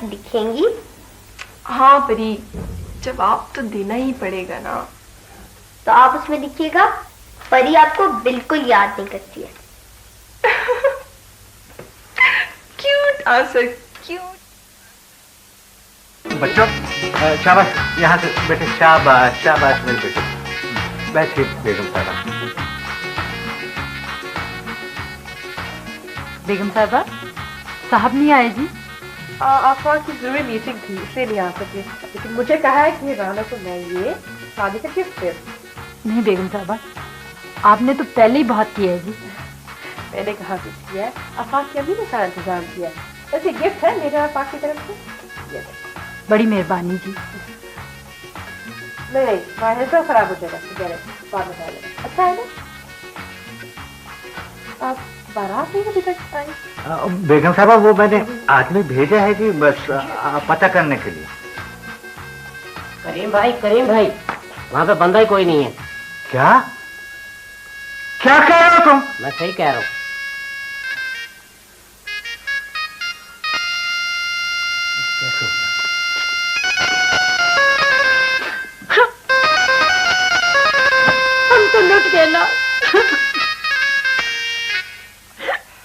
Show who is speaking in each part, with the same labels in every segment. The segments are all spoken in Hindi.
Speaker 1: दिखेंगी?
Speaker 2: हाँ परी, जवाब तो देना ही पड़ेगा ना।
Speaker 1: तो आप उसमें दिखिएगा। परी आपको बिल्कुल याद नहीं करती है।
Speaker 2: Cute answer, cute.
Speaker 3: बच्चों शाबाश, यहाँ से बेटे, शाबाश शाबाश मेरे बेटे। बैठिए बेगम साहबा।
Speaker 4: बेगम साहबा, साहब नहीं आए जी?
Speaker 5: आफा की जरूरी मीटिंग थी इसलिए नहीं आ सके, लेकिन मुझे कहा है कि राना को मैं ये शादी का गिफ्ट दे।
Speaker 4: नहीं बेगम साहबा, आपने तो पहले ही बहुत किया है जी।
Speaker 5: मैंने कहा कुछ किया है, आफाक की अभी ने सारा इंतजाम किया है। वैसे गिफ्ट है मेरे आफाक की तरफ से।
Speaker 4: बड़ी मेहरबानी जी।
Speaker 5: नहीं माइनस खराब हो जाएगा, बाद में डालेगा। अच्छा है ना? आप बारात नहीं अभी तक आई?
Speaker 3: बेगम साहबा वो मैंने आदमी भेजा है कि बस पता करने के लिए।
Speaker 6: करीम भाई वहाँ पे बंदा ही कोई नहीं है।
Speaker 3: क्या क्या कह रहे हो तुम?
Speaker 6: मैं सही कह रहा हूँ।
Speaker 4: हम तो लुट गए ना।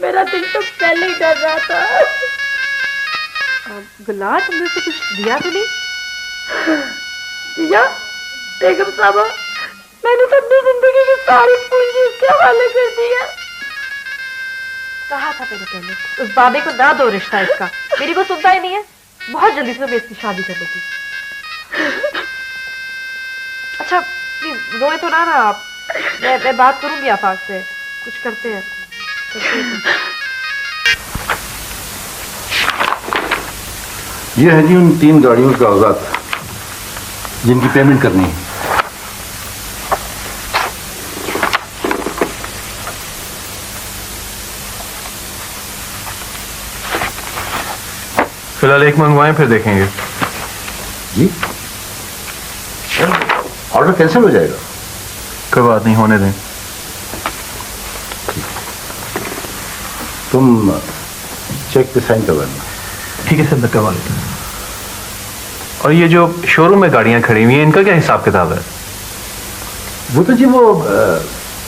Speaker 4: मेरा दिल तो पहले ही डर रहा था।
Speaker 5: गुलाब तुमने से कुछ दिया तो नहीं?
Speaker 4: दिया? बेगम साहबा, मैंने तो अपनी जिंदगी की सारी पूंजी उसके हवाले कर दी है।
Speaker 5: कहा था मैंने पहले, उस बाबे को ना दो रिश्ता इसका। मेरी को सुनता ही नहीं है। बहुत जल्दी से मैं इसकी शादी कर लूंगी। अच्छा रोए तो ना आप। मैं बात करूंगी आफाक से, कुछ करते हैं।
Speaker 7: ये है जी उन 3 गाड़ियों के कागजात जिनकी पेमेंट करनी है।
Speaker 8: फिलहाल एक मंगवाएं फिर देखेंगे।
Speaker 7: जी ऑर्डर कैंसिल हो जाएगा।
Speaker 8: कोई बात नहीं, होने दें।
Speaker 7: तुम चेक पे साइन करवाना।
Speaker 8: ठीक है सर, मैं करवा लेता हूँ। और ये जो शोरूम में गाड़ियां खड़ी हुई हैं, इनका क्या हिसाब किताब है?
Speaker 7: वो तो जी वो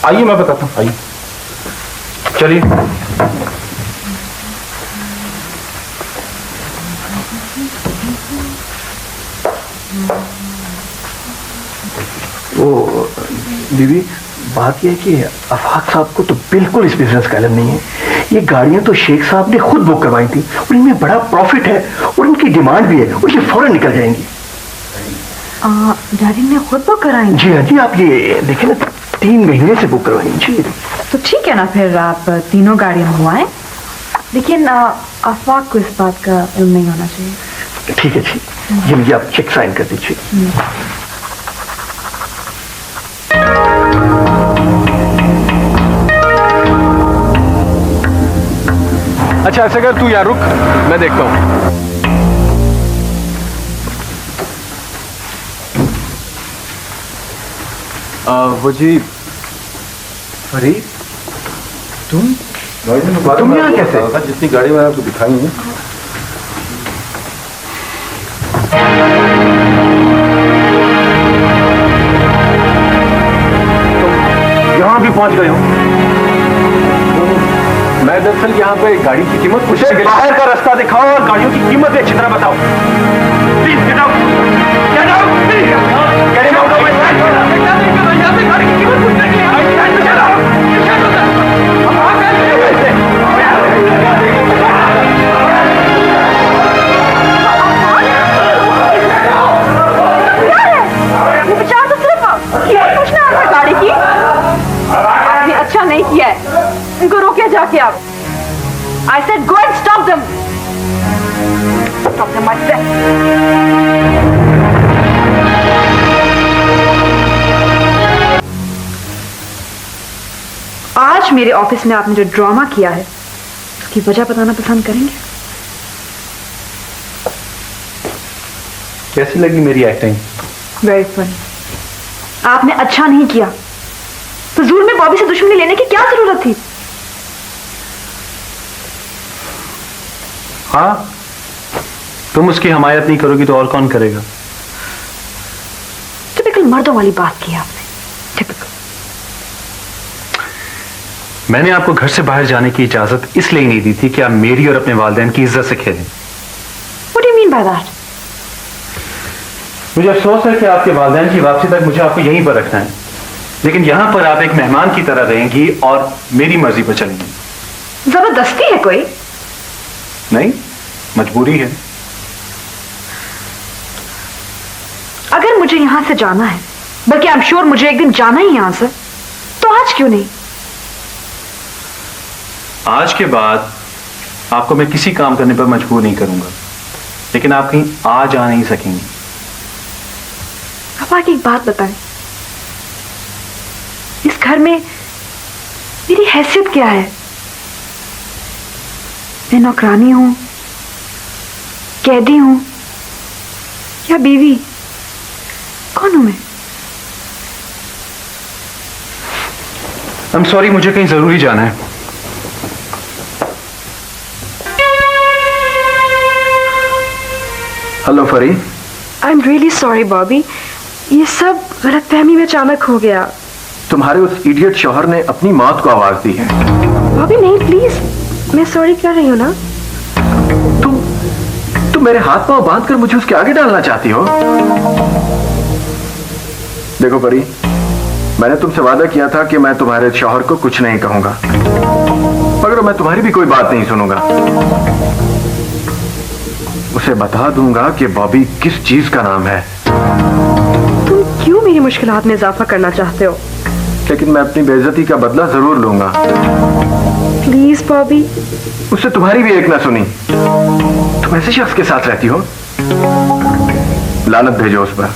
Speaker 7: आइए मैं बताता हूँ, आइए।
Speaker 8: चलिए।
Speaker 9: वो दीदी, बात यह है कि आफाक साहब को तो बिल्कुल इस बिजनेस का इल्म नहीं है। ये गाड़ियां तो शेख साहब ने खुद बुक करवाई थी और इनमें बड़ा प्रॉफिट है और इनकी डिमांड भी है और ये फौरन निकल जाएंगी।
Speaker 4: गाड़ी ने खुद बुक कराई?
Speaker 9: जी हाँ जी, आप ये देखिए ना, 3 महीने से बुक करवाई जी।
Speaker 4: तो ठीक है ना, फिर आप तीनों गाड़ियां मंगवाएं, लेकिन आफाक को इस बात का इल्म नहीं होना चाहिए।
Speaker 9: ठीक है जी, ये मुझे आप चेक साइन कर दीजिए।
Speaker 8: अच्छा ऐसा कर, तू यार रुक, मैं देखता हूँ। वो जी
Speaker 9: फरीद, तुम
Speaker 7: यहाँ कैसे? जितनी गाड़ी मैंने आपको दिखाई है।
Speaker 9: तुम यहाँ भी पहुंच गए हो?
Speaker 8: मैं दरअसल यहाँ पे गाड़ी की कीमत पूछने के लिए।
Speaker 9: बाहर का रास्ता दिखाओ और गाड़ियों की कीमत भी अच्छी तरह बताओ। Please get out, get out, please get out of my site. यहाँ पे गाड़ी की कीमत पूछने के लिए गेट आउट। अब आप कैसे?
Speaker 4: ये बेचारा तो सिर्फ कीमत पूछने आ रहा है गाड़ी की। आपने अच्छा नहीं किया है, इनको रोके जाके आप। I said go and stop them. Stop them myself. आज मेरे ऑफिस में आपने जो ड्रामा किया है उसकी वजह बताना पसंद करेंगे?
Speaker 8: कैसी लगी मेरी एक्टिंग?
Speaker 4: Very funny. आपने अच्छा नहीं किया। फजूल में बॉबी से दुश्मनी लेने की क्या जरूरत थी?
Speaker 8: हाँ, तुम उसकी हमायत नहीं करोगी तो और कौन करेगा?
Speaker 5: टिपिकल मर्दों वाली बात की आपने। टिपिकल।
Speaker 8: मैंने आपको घर से बाहर जाने की इजाजत इसलिए नहीं दी थी कि आप मेरी और अपने वालिदैन की इज्जत से खेलें।
Speaker 5: What do you mean by that?
Speaker 8: मुझे अफसोस है कि आपके वालिदैन की वापसी तक मुझे आपको यहीं पर रखना है, लेकिन यहां पर आप एक मेहमान की तरह रहेंगी और मेरी मर्जी पर चलेंगी।
Speaker 5: जबरदस्ती है कोई?
Speaker 8: नहीं, मजबूरी है।
Speaker 5: अगर मुझे यहां से जाना है, बल्कि आई एम श्योर मुझे एक दिन जाना ही यहां से, तो आज क्यों नहीं?
Speaker 8: आज के बाद आपको मैं किसी काम करने पर मजबूर नहीं करूंगा, लेकिन आप कहीं आ जा नहीं सकेंगी।
Speaker 5: अब आगे एक बात बताएं, इस घर में मेरी हैसियत क्या है? मैं नौकरानी हूं, कैदी हूं या बीवी? कौन हूं मैं?
Speaker 8: आई एम सॉरी, मुझे कहीं जरूरी जाना है।
Speaker 3: हेलो फरी।
Speaker 5: I am really sorry Bobby, ये सब गलतफहमी में अचानक हो गया।
Speaker 3: तुम्हारे उस इडियट शौहर ने अपनी मौत को आवाज दी है।
Speaker 5: बॉबी नहीं, प्लीज, मैं सॉरी कर रही हूं ना।
Speaker 3: तुम मेरे हाथ पांव बांध कर मुझे उसके आगे डालना चाहती हो? देखो परी, मैंने तुमसे वादा किया था कि मैं तुम्हारे शौहर को कुछ नहीं कहूंगा, मगर मैं तुम्हारी भी कोई बात नहीं सुनूंगा। उसे बता दूंगा कि बॉबी किस चीज का नाम है।
Speaker 5: तुम क्यों मेरी मुश्किलात में इजाफा करना चाहते हो?
Speaker 3: लेकिन मैं अपनी बेइज्जती का बदला जरूर लूंगा।
Speaker 5: प्लीज बॉबी।
Speaker 3: उससे तुम्हारी भी एक ना सुनी। तुम ऐसे शख्स के साथ रहती हो? लानत भेजो उस पर।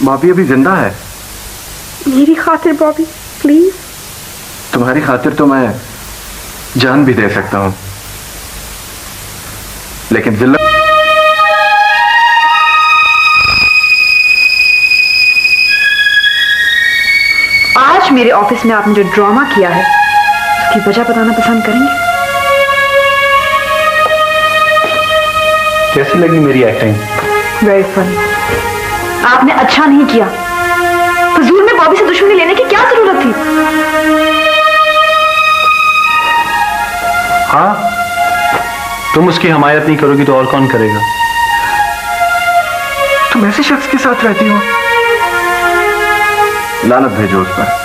Speaker 3: बॉबी अभी जिंदा है।
Speaker 5: मेरी खातिर बॉबी, प्लीज।
Speaker 3: तुम्हारी खातिर तो मैं जान भी दे सकता हूं, लेकिन जिल्लत।
Speaker 5: आज मेरे ऑफिस में आपने जो ड्रामा किया है, उसकी वजह बताना पसंद करेंगे?
Speaker 8: कैसी लगी मेरी एक्टिंग?
Speaker 5: Very funny. आपने अच्छा नहीं किया। फजूल में बॉबी से दुश्मनी लेने की क्या जरूरत थी?
Speaker 8: हाँ, तुम उसकी हमायत नहीं करोगी तो और कौन करेगा?
Speaker 3: तुम ऐसे शख्स के साथ रहती हो? लानत भेजो उस पर।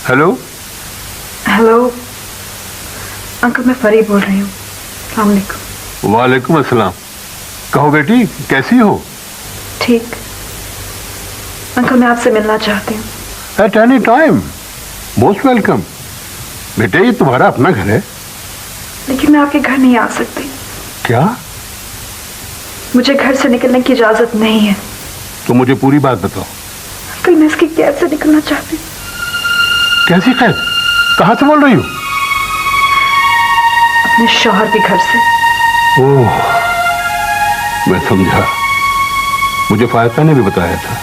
Speaker 7: हेलो।
Speaker 5: हेलो अंकल, मैं फरी बोल रही हूँ। अस्सलाम वालेकुम।
Speaker 7: वालेकुम अस्सलाम। कहो बेटी, कैसी हो?
Speaker 5: ठीक। अंकल, मैं आपसे मिलना चाहती हूँ।
Speaker 7: At any time, most welcome. बेटे, ये तुम्हारा अपना घर है।
Speaker 5: लेकिन मैं आपके घर नहीं आ सकती।
Speaker 7: क्या?
Speaker 5: मुझे घर से निकलने की इजाजत नहीं है।
Speaker 7: तो मुझे पूरी बात बताओ।
Speaker 5: अंकल, मैं इसकी कैद से निकलना चाहती हूँ।
Speaker 7: कैसी कैद? कहां से बोल रही हो?
Speaker 5: अपने शौहर के घर से।
Speaker 7: ओह, मैं समझा। मुझे फायदा ने भी बताया था,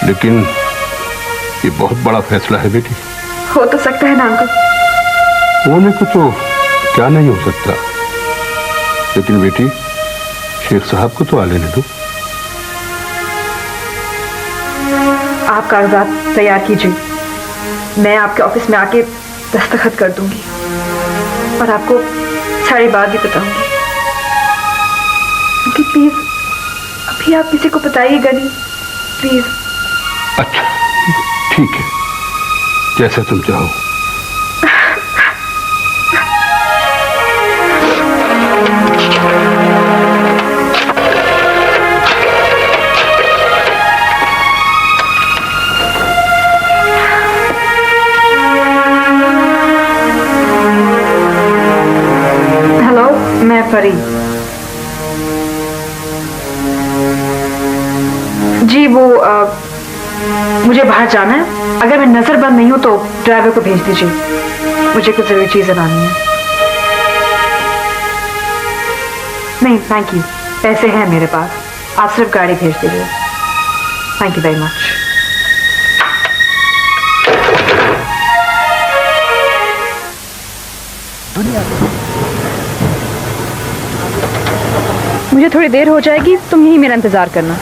Speaker 7: लेकिन ये बहुत बड़ा फैसला है बेटी।
Speaker 5: हो तो सकता है ना अंकल?
Speaker 7: होने को तो क्या नहीं हो सकता, लेकिन बेटी शेख साहब को तो आ लेने दो।
Speaker 5: आप कागजात तैयार कीजिए, मैं आपके ऑफिस में आके दस्तखत कर दूंगी और आपको सारी बात भी बताऊंगी। प्लीज अभी आप किसी को बताइएगा नहीं, प्लीज।
Speaker 7: अच्छा, ठीक है, जैसा तुम चाहो।
Speaker 4: जी वो मुझे बाहर जाना है। अगर मैं नजरबंद नहीं हूं तो ड्राइवर को भेज दीजिए, मुझे कुछ जरूरी चीजें लानी है। नहीं थैंक यू, पैसे हैं मेरे पास, आप सिर्फ गाड़ी भेज दीजिए। Thank you very much. मुझे थोड़ी देर हो जाएगी, तुम यहीं मेरा इंतजार करना।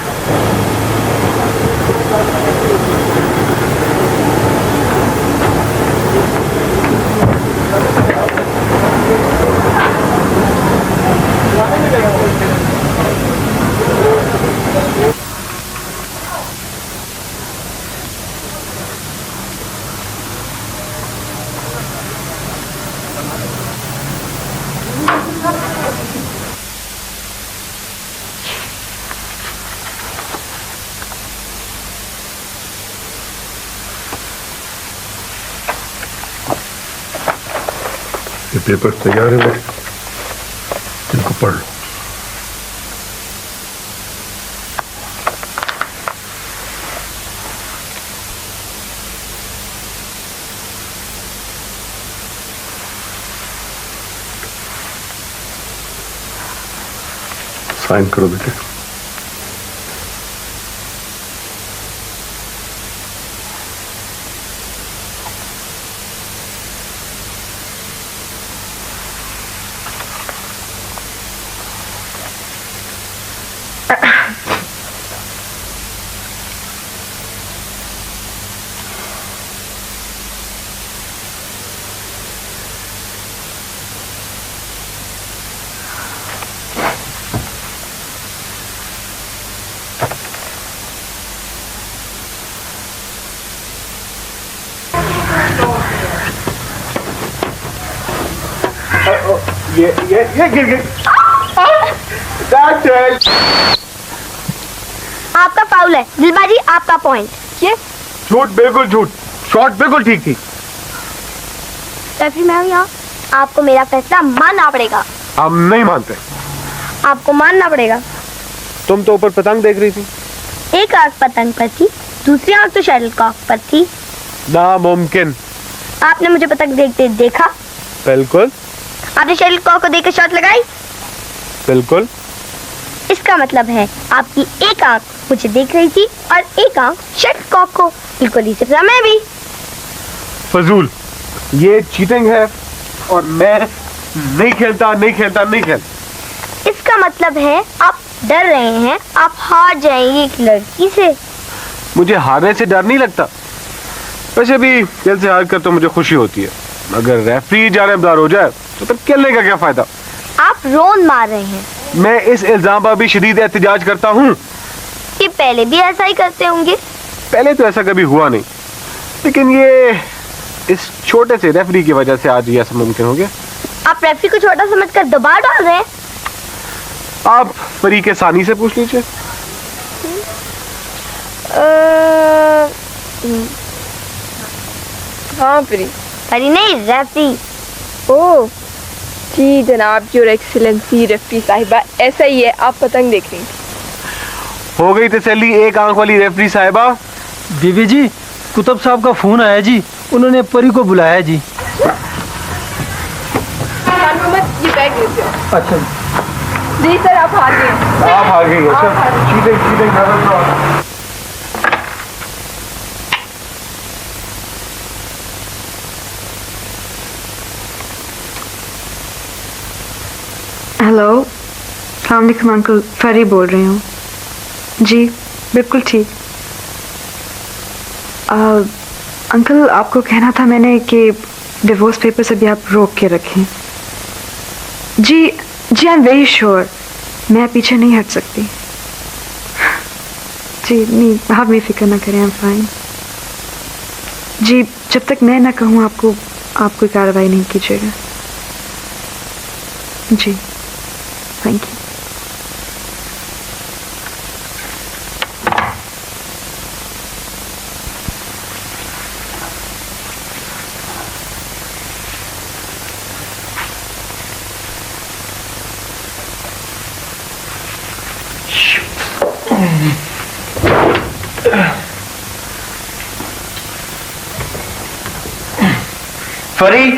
Speaker 7: ये पेपर तैयार है बेटे, इनको पढ़ लो। साइन करो बेटे।
Speaker 9: ये गिर गई।
Speaker 1: आपका फाउल है दिलबाजी, आपका पॉइंट। ये
Speaker 9: झूठ, बिल्कुल झूठ, शॉट बिल्कुल ठीक थी।
Speaker 1: रेफरी मैं हूँ यहाँ, आपको मेरा फैसला मानना पड़ेगा।
Speaker 9: हम नहीं मानते।
Speaker 1: आपको मानना पड़ेगा।
Speaker 9: तुम तो ऊपर पतंग देख रही थी।
Speaker 1: एक आंख पतंग पर थी, दूसरी आंख तो शटलकॉक पर थी।
Speaker 9: नामुमकिन।
Speaker 1: आपने मुझे पतंग देखते देखा?
Speaker 9: बिल्कुल।
Speaker 1: आपने शटलकॉक को देखकर शॉट लगाई?
Speaker 9: बिल्कुल।
Speaker 1: इसका मतलब है आपकी एक आंख मुझे देख रही थी और एक आंख शटलकॉक को। बिल्कुल इसी तरह मैं भी।
Speaker 9: फजूल, ये चीटिंग है और मैं नहीं खेलता, नहीं खेलता, नहीं खेलता।
Speaker 1: इसका मतलब है आप डर रहे हैं, आप हार जाएंगे एक लड़की से।
Speaker 9: मुझे हारने से डर नहीं लगता। वैसे भी खेल से हार कर तो मुझे खुशी होती है। अगर रेफरी जानबदार हो जाए तो फिर खेलने का क्या फायदा।
Speaker 1: आप रोन मार रहे हैं।
Speaker 9: मैं इस इल्जाम पर भी शदीद एहतजाज करता हूँ
Speaker 1: कि पहले भी ऐसा ही करते होंगे।
Speaker 9: पहले तो ऐसा कभी हुआ नहीं, लेकिन ये इस छोटे से रेफरी की वजह से आज ये ऐसा मुमकिन हो गया।
Speaker 1: आप रेफरी को छोटा समझकर दबाव डाल रहे हैं।
Speaker 9: आप फरीक सानी से पूछ लीजिए।
Speaker 2: हाँ परी।
Speaker 1: परी नहीं, रेफरी।
Speaker 2: ओह जी जनाब, योर एक्सीलेंसी रेफरी साहिबा, ऐसा ही है, आप पतंग देख रही थी।
Speaker 9: हो गई तसल्ली एक आंख वाली रेफरी साहिबा?
Speaker 10: बीबी जी, कुतुब साहब का फोन आया जी, उन्होंने परी को बुलाया जी।
Speaker 2: ये बैग लेते हो।
Speaker 10: अच्छा
Speaker 2: जी सर, आप हार गए।
Speaker 9: आप हार गई। Cheating, cheating.
Speaker 4: हेलो, अस्सलाम वालेकुम अंकल, फरी बोल रही हूँ। जी बिल्कुल ठीक। अंकल आपको कहना था मैंने कि डिवोर्स पेपर्स अभी आप रोक के रखें। जी जी, आई एम वेरी श्योर, मैं पीछे नहीं हट सकती। जी नहीं, आप बेफिक्र ना करें, आई एम फाइन। जी जब तक मैं ना कहूँ आपको, आप कोई कार्रवाई नहीं कीजिएगा। जी थैंक यू।
Speaker 8: परी,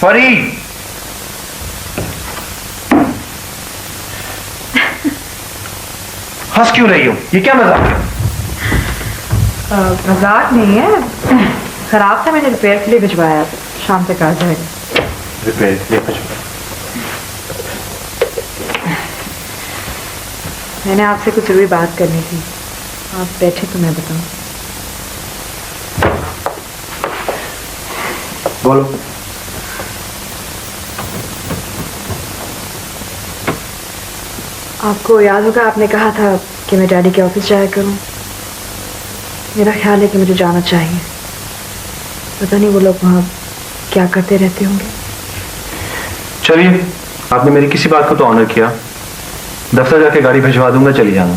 Speaker 8: परी, हंस क्यों रही हो? ये क्या मजाक है?
Speaker 5: मजाक नहीं है, खराब था, मैंने रिपेयर के लिए भिजवाया, शाम तक आ जाएगा।
Speaker 8: रिपेयर के लिए भिजवाया?
Speaker 5: मैंने आपसे कुछ जरूरी बात करनी थी, आप बैठे तो मैं बताऊं।
Speaker 8: बोलो।
Speaker 5: आपको याद होगा आपने कहा था कि मैं डैडी के ऑफिस जाया करूं। मेरा ख्याल है कि मुझे जाना चाहिए। पता नहीं वो लोग वहां क्या करते रहते होंगे।
Speaker 8: चलिए, आपने मेरी किसी बात को तो ऑनर किया। दफ्तर जाके गाड़ी भिजवा दूंगा, चली जाना।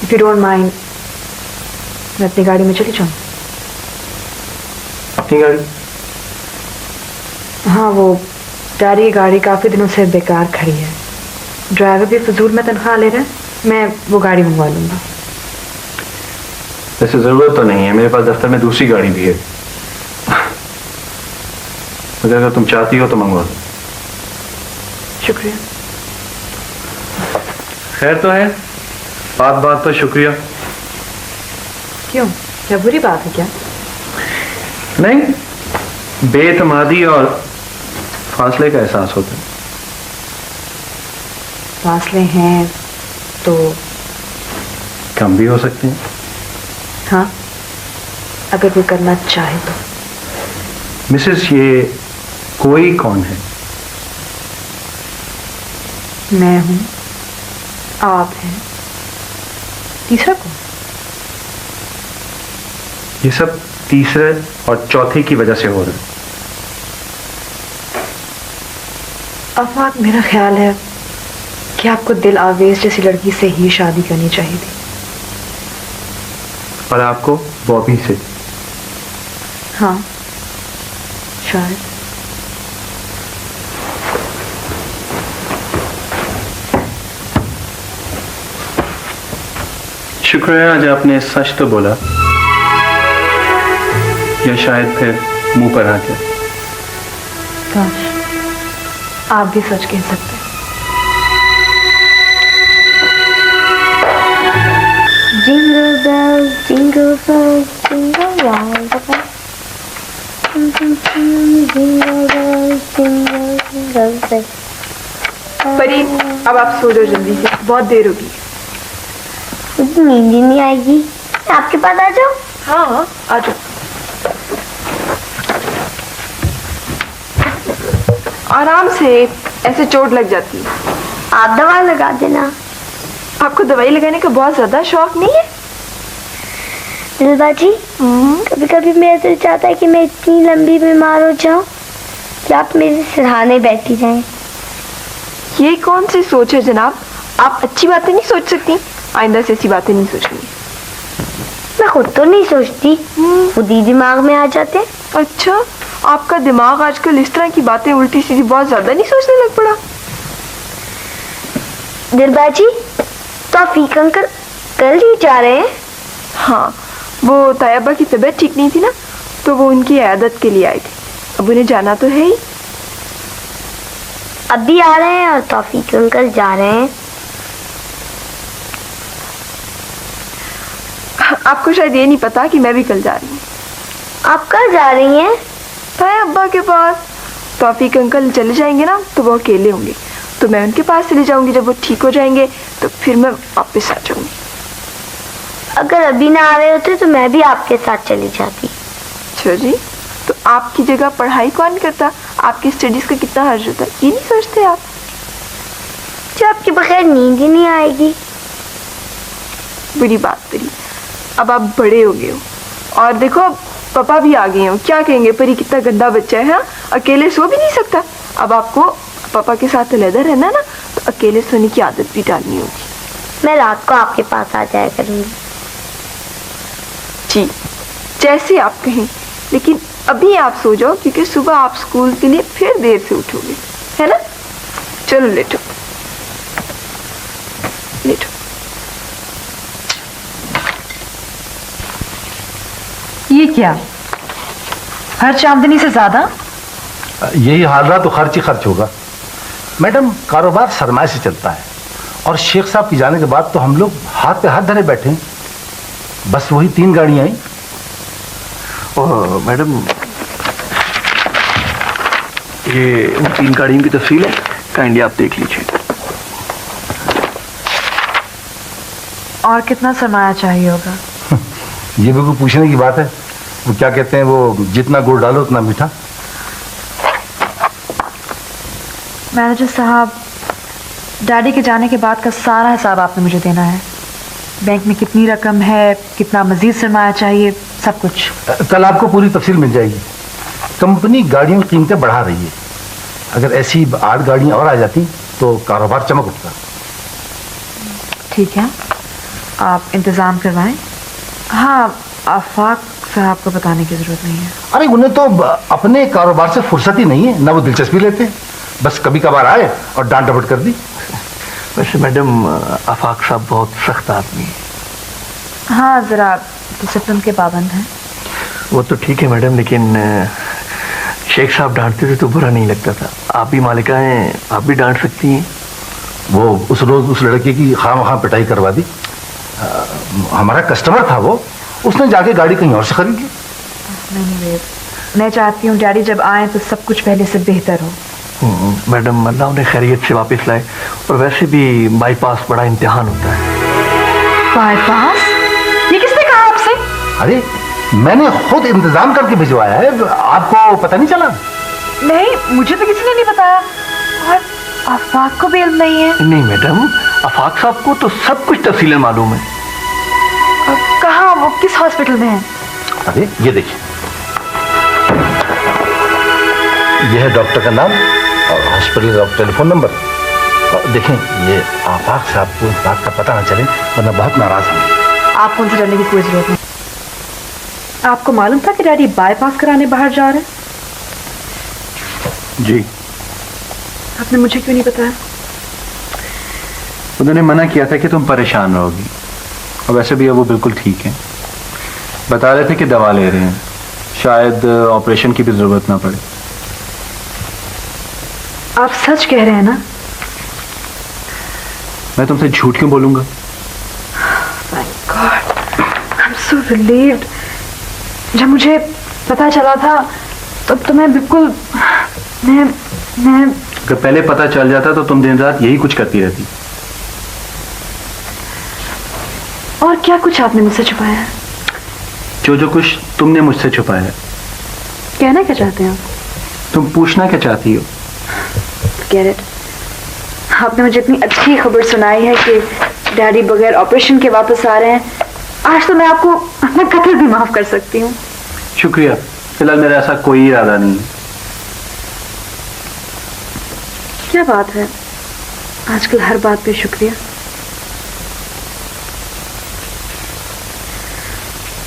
Speaker 5: इफ यू डोंट माइंड, मैं अपनी गाड़ी में चली जाऊं।
Speaker 8: अपनी गाड़ी?
Speaker 5: हाँ, वो डैडी की गाड़ी काफी दिनों से बेकार खड़ी है। ड्राइवर भी फजूल में तनख्वाह ले रहे हैं, मैं वो गाड़ी मंगवा लूंगा।
Speaker 8: वैसे जरूरत तो नहीं है, मेरे पास दफ्तर में दूसरी गाड़ी भी है। अगर तुम चाहती हो तो मंगवा दो।
Speaker 5: शुक्रिया।
Speaker 8: खैर तो है, बात तो शुक्रिया।
Speaker 5: क्यों, क्या बुरी बात है क्या?
Speaker 8: नहीं, बेतमादी और फासले का एहसास होता है।
Speaker 5: फासले हैं तो
Speaker 8: कम भी हो सकते हैं।
Speaker 5: हाँ, अगर कोई करना चाहे तो।
Speaker 8: मिसेस, ये कोई कौन है?
Speaker 5: मैं हूं, आप हैं, तीसरा कौन?
Speaker 8: ये सब तीसरे और चौथे की वजह से हो रहा है।
Speaker 5: आफाक, मेरा ख्याल है कि आपको दिल आवेज जैसी लड़की से ही शादी करनी चाहिए थी।
Speaker 8: और आपको बॉबी से?
Speaker 5: हाँ, शायद।
Speaker 8: शुक्र है आज आपने सच तो बोला, या शायद फिर मुंह पर आ गया।
Speaker 5: काश आप भी सच कह सकते।
Speaker 1: Jingle bells, jingle bells, jingle all the way. Jingle bells, jingle bells.
Speaker 2: परी, अब आप सो जाओ जल्दी से, बहुत देर होगी।
Speaker 1: मुझे नींद ही नहीं आएगी, आपके पास आ जाओ।
Speaker 2: हाँ, आ जाओ। आराम से, ऐसे चोट लग जाती है।
Speaker 1: आप दवा लगा देना।
Speaker 2: आपको दवाई लगाने का बहुत ज्यादा शौक नहीं है?
Speaker 1: दिलबाजी, कभी कभी मेरा दिल चाहता है कि मैं इतनी लंबी बीमार हो जाऊं कि आप मेरे सिरहाने बैठी जाएं।
Speaker 2: ये कौन सी सोच है जनाब? आप अच्छी बातें नहीं सोच सकती, आइंदा से ऐसी बातें नहीं सोचनी।
Speaker 1: मैं खुद तो नहीं सोचती, खुद ही दिमाग में आ जाते।
Speaker 2: अच्छा, आपका दिमाग आजकल इस तरह की बातें उल्टी सीधी बहुत ज्यादा नहीं सोचने लग पड़ा?
Speaker 1: दिलबाजी, तौफीक अंकल कल ही जा रहे हैं?
Speaker 2: हाँ, वो तैयबा की तबीयत ठीक नहीं थी ना, तो वो उनकी इयादत के लिए आए थे। अब उन्हें जाना तो है ही।
Speaker 1: अभी आ रहे हैं और तौफीक अंकल जा रहे हैं।
Speaker 2: आपको शायद ये नहीं पता कि मैं भी कल जा रही हूँ।
Speaker 1: आप कल जा रही हैं?
Speaker 2: तैयबा के पास। तौफीक अंकल चले जाएंगे ना तो वो अकेले होंगे, तो मैं उनके पास चले जाऊंगी। जब वो ठीक हो जाएंगे तो फिर मैं वापस आ जाऊंगी।
Speaker 1: अगर अभी ना आ रहे होते तो मैं भी आपके साथ चली जाती।
Speaker 2: अच्छा जी, तो आपकी जगह पढ़ाई कौन करता? आपकी स्टडीज का कितना हर्ज होता, ये नहीं सोचते आप?
Speaker 1: जो आपके बगैर नींद ही नहीं आएगी।
Speaker 2: बुरी बात परी, अब आप बड़े हो गए हो और देखो अब पापा भी आ गए हो। क्या कहेंगे, परी कितना गंदा बच्चा है, अकेले सो भी नहीं सकता। अब आपको पापा के साथ अलहदा रहना ना, तो अकेले सोने की आदत भी डालनी होगी।
Speaker 1: मैं रात को आपके पास आ जाया करूंगी।
Speaker 2: जी, जैसे आप कहें, लेकिन अभी आप सो जाओ क्योंकि सुबह आप स्कूल के लिए फिर देर से उठोगे, है ना? चलो लेटो लेटो।
Speaker 4: ये क्या? खर्च आमदनी से ज्यादा?
Speaker 11: यही हाल रहा तो खर्च ही खर्च होगा मैडम। कारोबार सरमाए से चलता है और शेख साहब की जाने के बाद तो हम लोग हाथ पे हाथ धरे बैठे हैं। बस वही 3 गाड़ियां आई।
Speaker 9: मैडम ये उन 3 गाड़ियों की तफसील है, काइंडली आप देख लीजिए।
Speaker 4: और कितना सरमाया चाहिए होगा?
Speaker 11: ये भी कोई पूछने की बात है? वो क्या कहते हैं, वो जितना गुड़ डालो उतना मीठा।
Speaker 4: मैनेजर साहब, डैडी के जाने के बाद का सारा हिसाब आपने मुझे देना है। बैंक में कितनी रकम है, कितना मजीद सरमाया चाहिए, सब कुछ।
Speaker 11: कल आपको पूरी तफसील मिल जाएगी। कंपनी गाड़ियों की कीमतें बढ़ा रही है। अगर ऐसी 8 गाड़ियां और आ जाती तो कारोबार चमक उठता।
Speaker 4: ठीक है, आप इंतजाम करवाएं। हाँ, आफाक साहब को बताने की जरूरत नहीं है।
Speaker 11: अरे उन्हें तो अपने कारोबार से फुर्सत ही नहीं है, ना वो दिलचस्पी लेते हैं। बस कभी कभार आए और डांट डपट कर दी।
Speaker 9: वैसे मैडम आफाक साहब बहुत सख्त आदमी है।
Speaker 4: हाँ, जरा डिसिप्लिन के पाबंद हैं।
Speaker 9: वो तो ठीक है मैडम, लेकिन शेख साहब डांटते थे तो बुरा नहीं लगता था। आप भी मालिका हैं, आप भी डांट सकती हैं।
Speaker 11: वो उस रोज उस लड़के की खामखा पिटाई करवा दी। हमारा कस्टमर था वो, उसने जाके गाड़ी कहीं और से खरीद ली।
Speaker 4: नहीं, मैं चाहती हूँ डैडी जब आए तो सब कुछ पहले से बेहतर हो।
Speaker 9: मैडम अल्लाह उन्हें खैरियत से वापस लाए। और वैसे भी बाईपास बड़ा इम्तिहान होता है।
Speaker 4: बाईपास? ये किसने कहा आपसे?
Speaker 11: अरे मैंने खुद इंतजाम करके भिजवाया है, आपको पता नहीं चला?
Speaker 4: नहीं, मुझे तो किसी ने नहीं बताया। और आफाक को भी इल्म नहीं है?
Speaker 9: नहीं मैडम, आफाक साहब को तो सब कुछ तफसीलें मालूम है।
Speaker 4: कहाँ, वो किस हॉस्पिटल में है?
Speaker 11: अरे ये देखिए, यह है डॉक्टर का नाम और हॉस्पिटल का टेलीफोन नंबर। और देखें, ये आफाक साहब को इस बात का पता ना चले वरना बहुत नाराज होंगे।
Speaker 4: आपको उनसे डरने की कोई जरूरत नहीं। आपको मालूम था कि डैडी बाईपास कराने बाहर जा रहे हैं?
Speaker 8: जी।
Speaker 4: आपने मुझे क्यों नहीं बताया?
Speaker 8: उन्होंने मना किया था कि तुम परेशान रहोगी, और वैसे भी अब वो बिल्कुल ठीक है। बता रहे थे कि दवा ले रहे हैं, शायद ऑपरेशन की भी जरूरत ना पड़े।
Speaker 4: आप सच कह रहे हैं ना?
Speaker 8: मैं तुमसे झूठ क्यों बोलूंगा?
Speaker 4: Thank God, I'm so relieved। जब मुझे पता चला था तब तो मैं बिल्कुल मैं
Speaker 8: अगर पहले पता चल जाता तो तुम दिन रात यही कुछ करती रहती।
Speaker 4: और क्या कुछ आपने मुझसे छुपाया है?
Speaker 8: जो कुछ तुमने मुझसे छुपाया है।
Speaker 4: कहना क्या चाहते हैं आप?
Speaker 8: तुम पूछना क्या चाहती हो?
Speaker 4: Get it? आपने मुझे इतनी अच्छी खबर सुनाई है कि डैडी बगैर ऑपरेशन के वापस आ रहे हैं। आज तो मैं आपको अपना कत्ल भी माफ कर सकती हूँ।
Speaker 8: शुक्रिया, फिलहाल मेरा ऐसा कोई इरादा नहीं है।
Speaker 4: क्या बात है, आजकल हर बात पे शुक्रिया।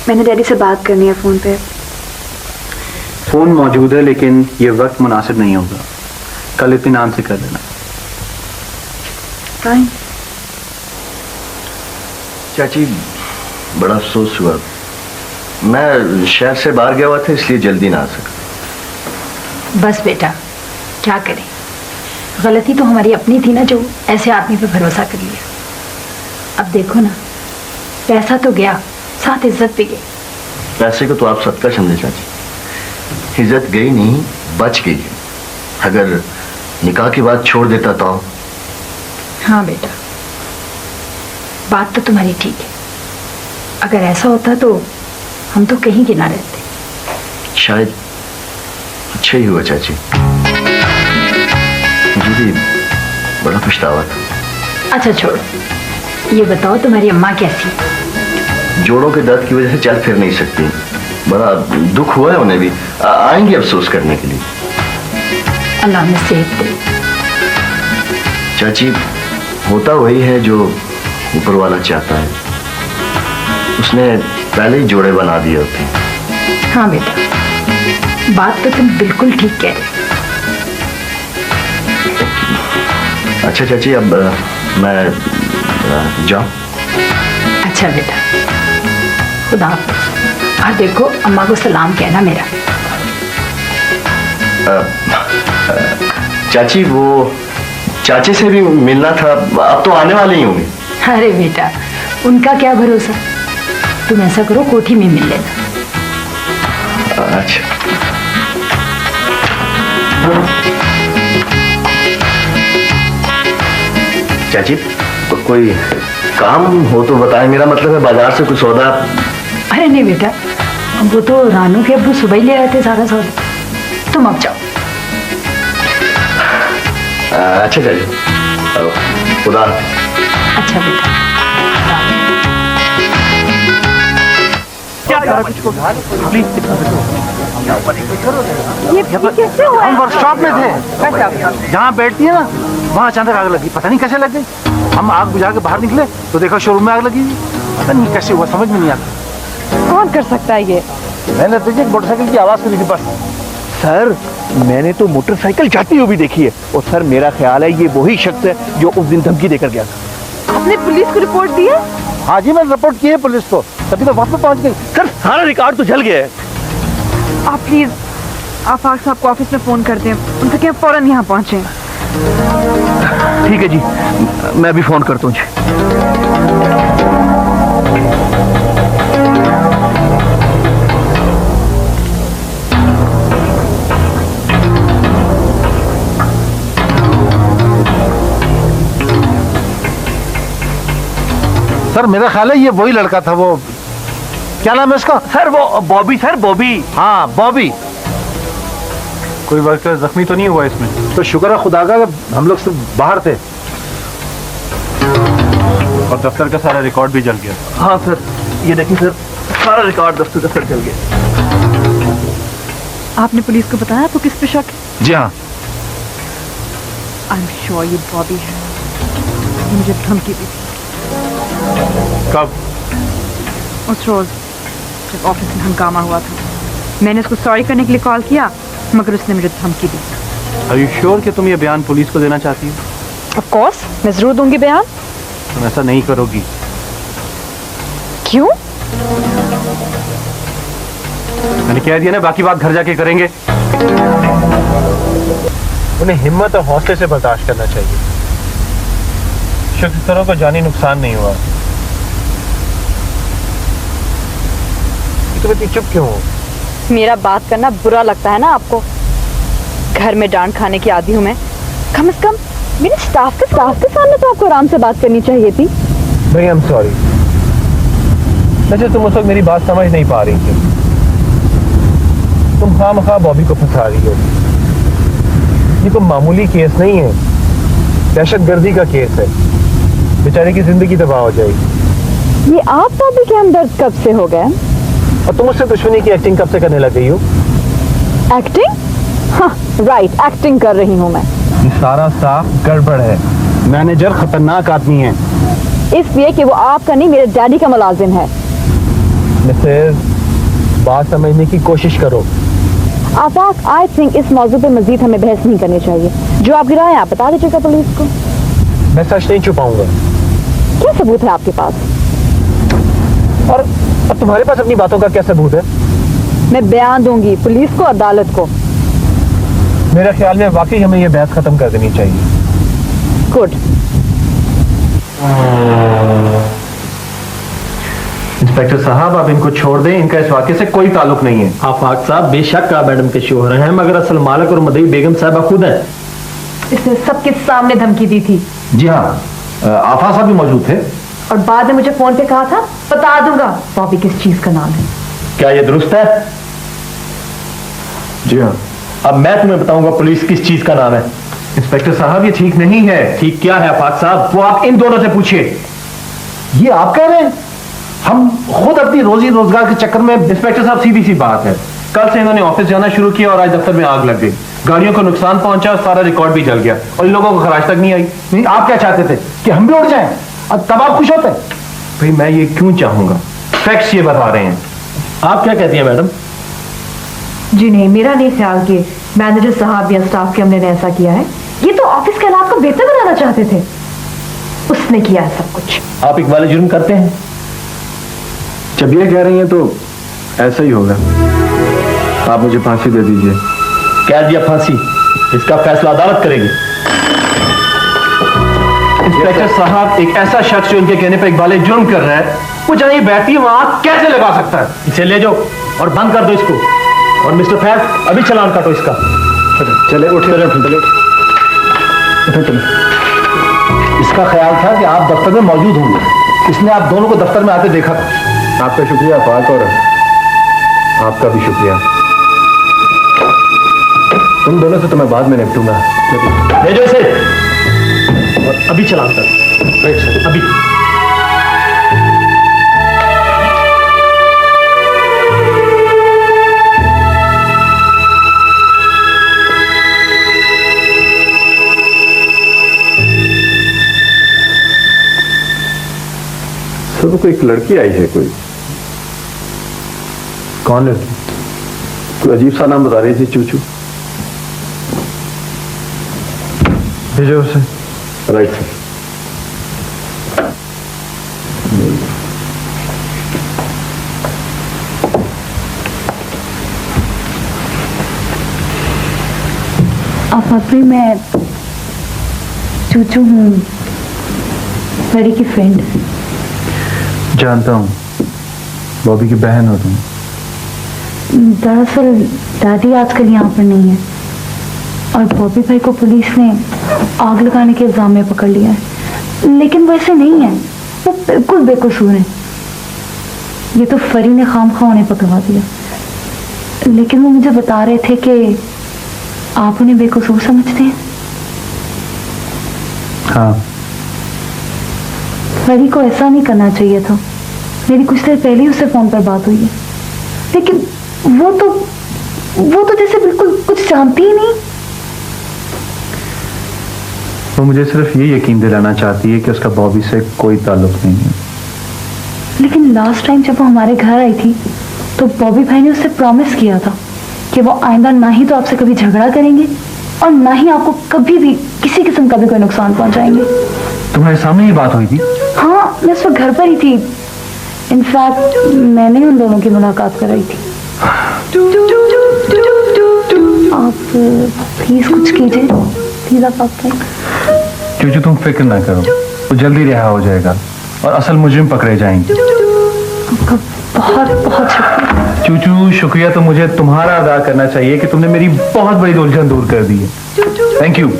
Speaker 4: मैंने डैडी से बात करनी है फोन पे।
Speaker 8: फोन मौजूद है लेकिन ये वक्त मुनासिब नहीं होगा। कल इत्मीनान से कर लेना।
Speaker 4: फाइन।
Speaker 12: चाची, बड़ा अफसोस हुआ। मैं शहर से बाहर गया हुआ था इसलिए जल्दी ना आ सका।
Speaker 13: बस बेटा, क्या करें, गलती तो हमारी अपनी थी ना, जो ऐसे आदमी पे भरोसा कर लिया। अब देखो ना, पैसा तो गया, साथ इज्जत भी गई।
Speaker 12: पैसे को तो आप सदका समझे चाची, इज्जत गई नहीं, बच गई है। अगर निकाह की बात छोड़ देता तो।
Speaker 13: हाँ बेटा, बात तो तुम्हारी ठीक है। अगर ऐसा होता तो हम तो कहीं के ना रहते।
Speaker 12: शायद अच्छा ही हुआ चाची, मुझे भी बड़ा पछतावा था।
Speaker 13: अच्छा छोड़ो, ये बताओ तुम्हारी अम्मा कैसी है?
Speaker 12: जोड़ों के दर्द की वजह से चल फिर नहीं सकती, बड़ा दुख हुआ है उन्हें भी। आएंगे अफसोस करने के लिए।
Speaker 13: अल्लाह ने सेहत दे।
Speaker 12: चाची, होता वही है जो ऊपर वाला चाहता है। उसने पहले ही जोड़े बना दिए होते।
Speaker 13: हाँ बेटा, बात तो तुम बिल्कुल ठीक कह रहे हो।
Speaker 12: अच्छा चाची, अब मैं जाऊं?
Speaker 13: अच्छा बेटा, खुदा हाफिज। और देखो अम्मा को सलाम कहना मेरा।
Speaker 12: चाची वो चाचे से भी मिलना था, अब तो आने वाले ही होंगे।
Speaker 13: अरे बेटा उनका क्या भरोसा, तुम ऐसा करो कोठी में मिल लेना।
Speaker 12: अच्छा चाची कोई काम हो तो बताएं, मेरा मतलब है बाजार से कुछ सौदा।
Speaker 13: अरे नहीं बेटा, वो तो रानू के अब्बू सुबह ही ले आए थे सारा सौदा, तुम अब जाओ।
Speaker 12: अच्छा चाची, खुदा।
Speaker 13: अच्छा बेटा।
Speaker 11: ये कैसे हुआ? हम वर्कशॉप में थे, जहाँ बैठती है ना वहाँ अचानक आग लगी, पता नहीं कैसे लग गई। हम आग बुझा के बाहर निकले तो देखा शोरूम में आग लगी, पता नहीं कैसे हुआ, समझ में नहीं आता।
Speaker 4: कौन कर सकता है ये?
Speaker 11: मैंने तो मोटरसाइकिल की आवाज सुनी थी बस।
Speaker 9: सर मैंने तो मोटरसाइकिल जाती हुई भी देखी है, और सर मेरा ख्याल है ये वही शख्स है जो उस दिन धमकी देकर गया था।
Speaker 4: आपने पुलिस को रिपोर्ट दी है?
Speaker 11: हाँ जी मैंने रिपोर्ट की है पुलिस को, तभी तो वक्त पे पहुंच गई।
Speaker 9: सर सारा रिकॉर्ड तो जल गया है।
Speaker 4: आप प्लीज आफाक साहब को ऑफिस में फोन कर दें, उनसे क्या फौरन यहाँ पहुंचे।
Speaker 9: ठीक है जी, मैं भी फोन करता हूँ जी।
Speaker 11: सर मेरा ख्याल है ये वही लड़का था, वो क्या नाम है उसका?
Speaker 9: सर वो बॉबी, सर बॉबी।
Speaker 11: हाँ बॉबी।
Speaker 8: कोई वर्कर जख्मी तो नहीं हुआ इसमें?
Speaker 11: तो शुक्र है खुदा का हम लोग सब बाहर थे।
Speaker 8: और दफ्तर का सारा रिकॉर्ड भी जल गया?
Speaker 9: हाँ सर, ये देखिए सर, सारा रिकॉर्ड दफ्तर का सर जल गया।
Speaker 4: आपने पुलिस को बताया आपको किस पे शक है?
Speaker 11: जी हाँ।
Speaker 4: आई एम श्योर ये बॉबी है, ये मुझे धमकी दी थी।
Speaker 8: कब?
Speaker 4: उस रोज जब ऑफिस में हंगामा हुआ था, मैंने उसको सॉरी करने के लिए कॉल किया, मगर उसने मुझे धमकी दी।
Speaker 8: Are you sure कि तुम ये बयान पुलिस को देना चाहती हो?
Speaker 4: ऑफ कोर्स मैं जरूर दूंगी बयान।
Speaker 8: तुम ऐसा नहीं करोगी।
Speaker 4: क्यों?
Speaker 8: मैंने कह दिया ना, बाकी बात घर जाके करेंगे। उन्हें हिम्मत और हौसले से बर्दाश्त करना चाहिए। शख्सियतों को जानी नुकसान नहीं हुआ। तुम इतनी चुप क्यों हो?
Speaker 4: मेरा बात करना बुरा लगता है ना आपको? घर में डांट खाने की आदी हूँ मैं। कम से कम मेरे स्टाफ के सामने तो आपको आराम से बात करनी चाहिए थी।
Speaker 8: भाई आई एम सॉरी। वैसे तुम उस वक्त मेरी बात समझ नहीं पा रही थी। तुम खामखा बॉबी को फंसा रही हो। ये कोई मामूली केस नहीं है, दहशतगर्दी का केस है। बेचारे की जिंदगी तबाह हो जाएगी।
Speaker 4: ये आप बॉबी के हमदर्द कब से हो गए?
Speaker 8: और तुम उससे दुश्मनी की एक्टिंग कब से करने लग गई हो?
Speaker 4: एक्टिंग? हाँ राइट, एक्टिंग कर रही हूँ मैं।
Speaker 8: ये सारा साफ गड़बड़ है। मैनेजर खतरनाक आदमी है।
Speaker 4: इसलिए कि वो आपका नहीं, मेरे डैडी का मुलाजिम है।
Speaker 8: मिसेस, बात समझने की कोशिश करो।
Speaker 4: आफाक, आई थिंक इस मौजू पे मजीद हमें बहस नहीं करनी चाहिए। जो आपकी राय है आप बता दीजिएगा पुलिस को।
Speaker 8: मैं सच नहीं छुपाऊंगा।
Speaker 4: क्या सबूत है आपके पास?
Speaker 8: और अब तुम्हारे पास अपनी बातों का क्या सबूत है?
Speaker 4: मैं बयान दूंगी पुलिस को, अदालत को।
Speaker 8: मेरे ख्याल में वाकई हमें यह बहस खत्म कर देनी चाहिए।
Speaker 4: गुड।
Speaker 8: इंस्पेक्टर साहब, आप इनको छोड़ दें, इनका इस वाक़े से कोई ताल्लुक नहीं है।
Speaker 10: आफाक साहब बेशक आप मैडम के शोहर हैं, मगर असल मालिक और मदई बेगम साहबा खुद हैं।
Speaker 13: इसने सबके सामने धमकी दी थी।
Speaker 11: जी हाँ, आफा साहब भी मौजूद थे।
Speaker 13: और बाद में मुझे फोन पे कहा था बता दूंगा बॉबी किस चीज का नाम है।
Speaker 10: क्या ये दुरुस्त है?
Speaker 8: जी हाँ।
Speaker 10: अब मैं तुम्हें बताऊंगा पुलिस किस चीज का नाम है।
Speaker 8: इंस्पेक्टर साहब ये ठीक नहीं है।
Speaker 10: ठीक क्या है आफाक साहब?
Speaker 8: वो आप इन दोनों से पूछिए।
Speaker 11: ये आप कह रहे हैं? हम खुद अपनी रोजी रोजगार के चक्कर में।
Speaker 8: इंस्पेक्टर साहब सीधी सी बात है, कल से इन्होंने ऑफिस जाना शुरू किया और आज दफ्तर में आग लग गई। गाड़ियों को नुकसान पहुंचा, सारा रिकॉर्ड भी जल गया और इन लोगों को खराज तक नहीं आई।
Speaker 11: नहीं, आप क्या चाहते थे कि हम भी उड़ जाएं? और तब आप खुश होते?
Speaker 8: भाई मैं ये क्यों चाहूंगा, फैक्ट्स ये बता रहे हैं।
Speaker 10: आप क्या कहती हैं मैडम?
Speaker 13: जी नहीं, मेरा नहीं ख्याल कि मैनेजर साहब या स्टाफ के हमने ने ऐसा किया है। ये तो ऑफिस के हालात को बेहतर बनाना चाहते थे, उसने किया है सब कुछ।
Speaker 10: आप इकबाल जुर्म करते हैं?
Speaker 8: जब ये कह रही हैं तो
Speaker 3: ऐसा ही होगा। आप मुझे फांसी दे दीजिए।
Speaker 11: कैद या फांसी, इसका फैसला अदालत करेगी।
Speaker 8: इंस्पेक्टर साहब, एक ऐसा शख्स जो इनके कहने पर इकबाल जुर्म कर रहा है, वो जहाँ ये बैठती है वहां कैसे लगा सकता है?
Speaker 11: इसे ले जाओ और बंद कर दो इसको। और मिस्टर फैज, अभी चालान काटो इसका।
Speaker 3: चले उठे चले।
Speaker 11: इसका ख्याल था कि आप दफ्तर में मौजूद होंगे, इसने आप दोनों को दफ्तर में आते देखा था।
Speaker 3: आपका शुक्रिया फाक, और आपका भी शुक्रिया। तुम दोनों से तो मैं बाद में निपटूंगा।
Speaker 11: ले जाओ इसे और अभी चालान कर। अभी
Speaker 3: सब कोई एक लड़की आई है। कोई
Speaker 11: कौन लड़की?
Speaker 3: कोई अजीब सा नाम बता रही थी, चूचू। भेजो उसे। Right sir.
Speaker 13: आप अपनी, मैं चूचू हूँ, परी की फ्रेंड।
Speaker 8: जानता हूँ, बॉबी की बहन हो तुम।
Speaker 13: दरअसल दादी आजकल यहाँ पर नहीं है और बॉबी भाई को पुलिस ने आग लगाने के इल्जाम में पकड़ लिया है, लेकिन वो ऐसे नहीं है, वो बिल्कुल बेकसूर है। ये तो फरी ने खामखा उन्हें पकड़वा दिया, लेकिन वो मुझे बता रहे थे कि आप उन्हें बेकसूर समझते हैं।
Speaker 8: हाँ,
Speaker 13: फरी को ऐसा नहीं करना चाहिए था। मेरी कुछ देर पहले ही उससे फोन पर बात हुई है, लेकिन वो तो जैसे बिल्कुल कुछ जानती ही नहीं।
Speaker 8: वो मुझे सिर्फ ये यकीन दिलाना चाहती है कि उसका बॉबी से कोई ताल्लुक नहीं है।
Speaker 13: लेकिन लास्ट टाइम जब वो हमारे घर आई थी तो बॉबी भाई ने उससे प्रॉमिस किया था कि वो आइंदा ना ही तो आपसे कभी झगड़ा करेंगे और ना ही आपको कभी भी किसी किस्म का भी कोई नुकसान पहुंचाएंगे।
Speaker 8: तुम्हारे सामने ही बात हुई थी?
Speaker 13: हाँ, मैं उस वक्त घर पर ही थी। इनफैक्ट मैंने उन दोनों की मुलाकात कराई थी। आप प्लीज कुछ कीजिए, प्लीज आप
Speaker 8: चूचू, तुम फिक्र ना करो, वो जल्दी रिहा हो जाएगा और असल मुजरिम पकड़े जाएंगे।
Speaker 13: आपका बहुत बहुत शुक्रिया।
Speaker 8: चूचू, शुक्रिया तो मुझे तुम्हारा अदा करना चाहिए कि तुमने मेरी बहुत बड़ी उलझन दूर कर दी है। Thank you.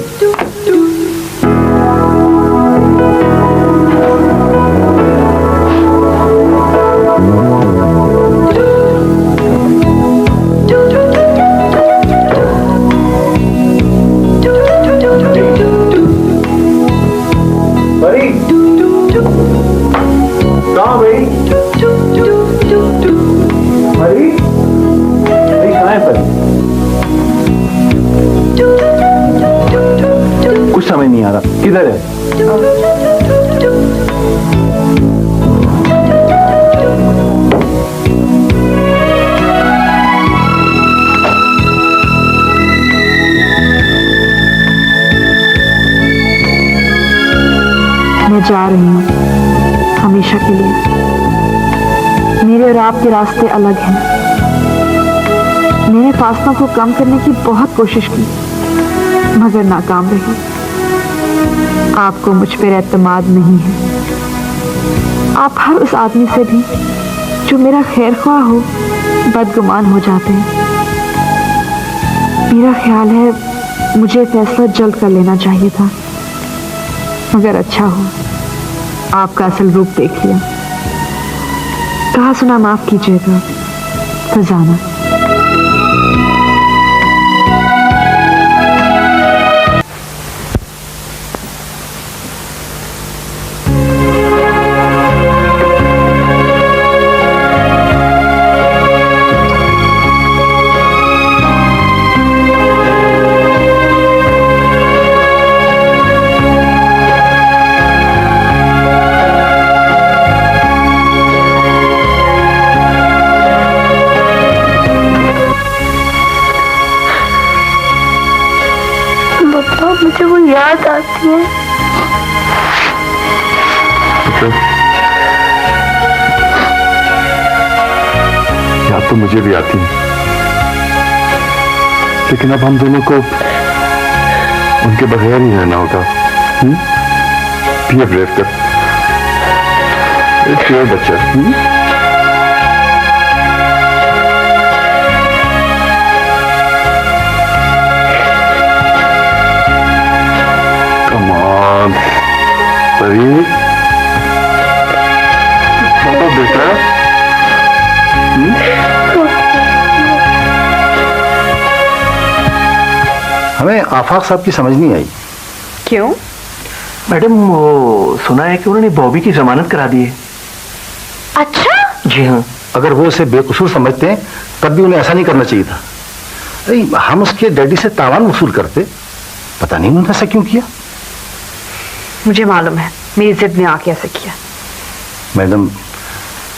Speaker 8: कुछ समझ नहीं आ रहा, किधर है?
Speaker 4: मैं जा रही हूँ हमेशा के लिए। मेरे और आपके रास्ते अलग हैं। मैंने फासलों को कम करने की बहुत कोशिश की, मगर नाकाम रही। आपको मुझ पर एतमाद नहीं है। आप हर उस आदमी से भी जो मेरा खैर ख्वाह हो बदगुमान हो जाते हैं। मेरा ख्याल है मुझे फैसला जल्द कर लेना चाहिए था, मगर अच्छा हो आपका असल रूप देख लिया। कहा सुना माफ कीजिएगा, खजाना।
Speaker 1: मुझे वो याद आती है।
Speaker 3: याद तो मुझे भी आती है, लेकिन अब हम दोनों को उनके बगैर ही रहना होगा। पिए ब्रेव कर, पिए बच्चा। परी, बेटा,
Speaker 11: हमें आफाक साहब की समझ नहीं आई।
Speaker 4: क्यों?
Speaker 12: मैडम वो सुना है कि उन्होंने बॉबी की जमानत करा दी है।
Speaker 4: अच्छा?
Speaker 11: जी हाँ, अगर वो उसे बेकसूर समझते हैं तब भी उन्हें ऐसा नहीं करना चाहिए था। अरे हम उसके डैडी से तावान वसूल करते, पता नहीं उन्होंने ऐसा क्यों किया।
Speaker 4: मुझे मालूम है मेरी जिद में आके ऐसे किया।
Speaker 11: मैडम,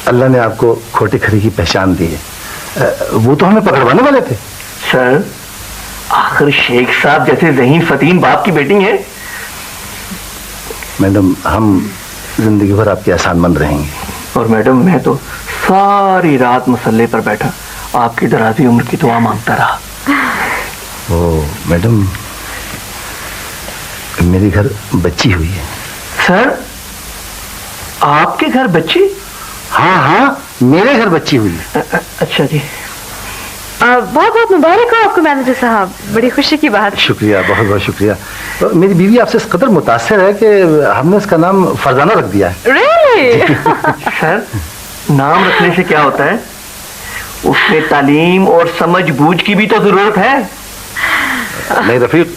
Speaker 11: अल्लाह ने आपको खोटी खरी की पहचान दी है। वो तो हमें पकड़वाने वाले थे।
Speaker 12: सर, आखिर शेख साहब जैसे ज़हीन फतीन बाप की बेटी है।
Speaker 11: मैडम, हम जिंदगी भर आपके एहसानमंद रहेंगे।
Speaker 12: और मैडम, मैं तो सारी रात मुसल्ले पर बैठा आपकी दराजी उम्र की दुआ मांगता रहा।
Speaker 11: ओ मैडम, मेरे घर बच्ची हुई है।
Speaker 12: सर, आपके घर बच्ची?
Speaker 11: हाँ हाँ, मेरे घर बच्ची हुई है।
Speaker 12: अच्छा जी।
Speaker 4: बहुत बहुत मुबारक हो आपको मैनेजर साहब, बड़ी खुशी की बात।
Speaker 11: शुक्रिया, बहुत बहुत शुक्रिया। मेरी बीवी आपसे इस कदर मुतासिर है कि हमने इसका नाम फरजाना रख दिया है।
Speaker 4: Really?
Speaker 12: सर, नाम रखने से क्या होता है, उसमें तालीम और समझ बूझ की भी तो जरूरत है।
Speaker 11: नहीं रफीक,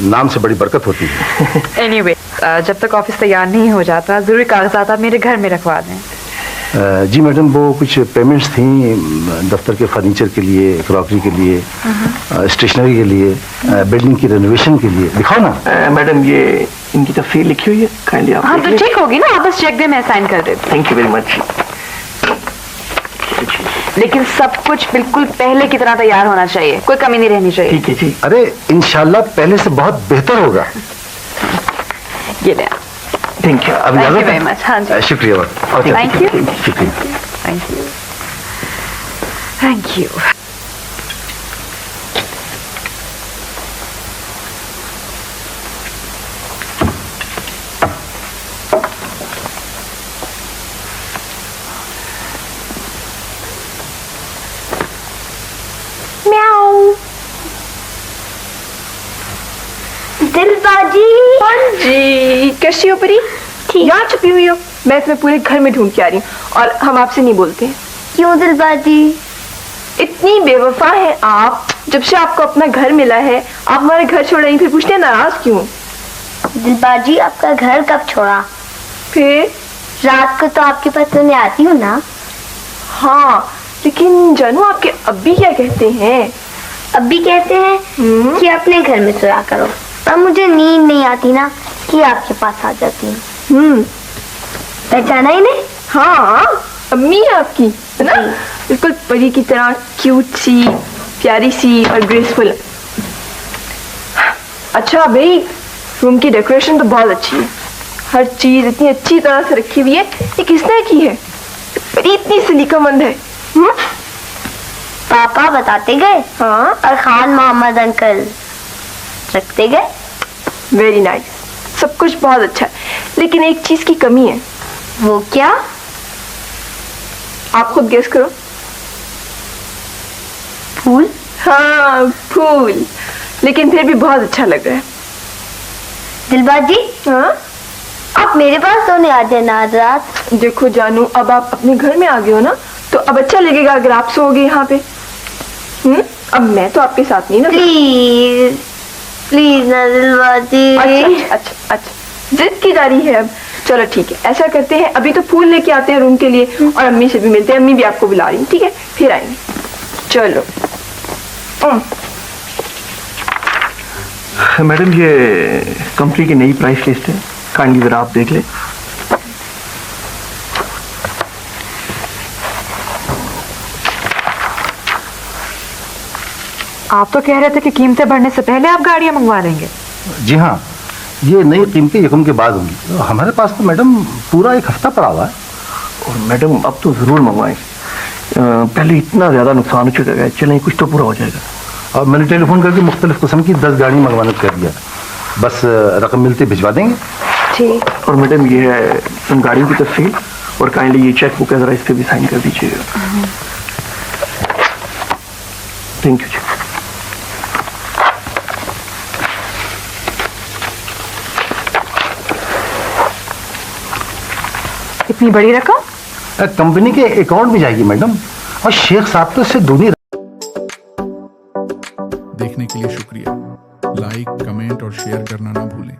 Speaker 11: नाम से बड़ी बरकत होती है।
Speaker 4: Anyway, जब तक ऑफिस तैयार नहीं हो जाता जरूरी कागजात आप मेरे घर में रखवा दें।
Speaker 11: जी मैडम, वो कुछ पेमेंट्स थी दफ्तर के फर्नीचर के लिए, क्रॉकरी के लिए, स्टेशनरी के लिए, बिल्डिंग की रेनोवेशन के लिए। दिखाओ ना।
Speaker 12: मैडम, ये इनकी तफसील लिखी हुई है, काइंडली आप।
Speaker 4: हाँ तो ठीक होगी ना, आप बस चेक दें, मैं साइन कर देती हूँ।
Speaker 12: Thank you very much.
Speaker 4: लेकिन सब कुछ बिल्कुल पहले की तरह तैयार होना चाहिए, कोई कमी नहीं रहनी चाहिए।
Speaker 12: ठीक है जी।
Speaker 11: अरे इंशाल्लाह पहले से बहुत बेहतर होगा।
Speaker 4: ये ले।
Speaker 12: Thank you.
Speaker 11: अब
Speaker 4: थैंक यू वेरी मच। हाँ जी,
Speaker 11: शुक्रिया।
Speaker 4: थैंक यू,
Speaker 11: शुक्रिया।
Speaker 4: Thank you, thank you.
Speaker 1: दिलबाजी।
Speaker 2: हाँ जी, कैसी हो परी? यहाँ छुपी हुई हो? मैं तुम्हें पूरे घर में ढूंढ के आ रही हूँ और हम आपसे नहीं बोलते।
Speaker 1: क्यों दिलबाजी?
Speaker 2: इतनी बेवफा है आप। जब से आपको अपना घर मिला है आप हमारे घर छोड़ रही, फिर पूछते नाराज क्यों?
Speaker 1: दिलबाजी, आपका घर कब छोड़ा?
Speaker 2: फिर
Speaker 1: रात को तो आपके पास सोने आती हूँ ना।
Speaker 2: हाँ, लेकिन जानू आपके अब्बी क्या कहते हैं?
Speaker 1: अब्बी कहते हैं कि अपने घर में सोया करो, पर मुझे नींद नहीं आती ना कि आपके पास आ जाती हूँ। पहचाना ही नहीं?
Speaker 2: हाँ, अम्मी है आपकी, है ना? बिल्कुल परी की तरह क्यूट सी, प्यारी सी और ग्रेसफुल। अच्छा भाई, रूम की डेकोरेशन तो बहुत अच्छी है, हर चीज इतनी अच्छी तरह से रखी हुई है। ये किसने की है? परी इतनी सलीकामंद है।
Speaker 1: पापा बताते गए।
Speaker 2: हाँ,
Speaker 1: और खान मोहम्मद अंकल रखते गए।
Speaker 2: वेरी नाइस, सब कुछ बहुत अच्छा है, लेकिन एक चीज की कमी है।
Speaker 1: वो क्या?
Speaker 2: आप खुद गेस करो।
Speaker 1: फूल?
Speaker 2: हाँ, फूल, लेकिन फिर भी बहुत अच्छा लग रहा है।
Speaker 1: दिलबाजी,
Speaker 2: हाँ,
Speaker 1: आप मेरे पास सोने आ जाना आज रात।
Speaker 2: देखो जानू, अब आप अपने घर में आ गए हो ना, तो अब अच्छा लगेगा अगर आप सोओगे यहाँ पे। अब मैं तो आपके साथ नहीं ना।
Speaker 1: प्लीज प्लीज ना दिलबाजी।
Speaker 2: अच्छा अच्छा अच्छा, जिद की जा रही है अब। चलो ठीक है, ऐसा करते हैं, अभी तो फूल लेके आते हैं रूम के लिए और अम्मी से भी मिलते हैं। अम्मी भी आपको बुला रही है, ठीक है? फिर आएंगे। चलो।
Speaker 12: मैडम, ये कंपनी की नई प्राइस लिस्ट है, काइंडली जरा आप देख लें।
Speaker 4: आप तो कह रहे थे कि कीमतें बढ़ने से पहले आप गाड़ियां मंगवा लेंगे।
Speaker 11: जी हाँ, ये नई कीमतें यकम के बाद होंगी। तो हमारे पास तो मैडम पूरा एक हफ्ता पड़ा हुआ है।
Speaker 12: और मैडम अब तो जरूर मंगवाएं,
Speaker 3: पहले इतना ज्यादा नुकसान हो चुका है, चलें कुछ तो पूरा हो जाएगा।
Speaker 11: और मैंने टेलीफोन करके मुख्तलिफ किस्म की 10 गाड़ी मंगवाने को कह दिया, बस रकम मिलते भिजवा देंगे।
Speaker 3: ठीक। और मैडम ये है उन गाड़ियों की तफसील, और काइंडली ये चेक बुक है, जरा इस पे भी साइन कर दीजिएगा। थैंक यू जी।
Speaker 4: इतनी बड़ी रकम
Speaker 11: कंपनी के अकाउंट में जाएगी मैडम, और शेख साहब तो इससे दूनी।
Speaker 14: देखने के लिए शुक्रिया। लाइक, कमेंट और शेयर करना ना भूलें।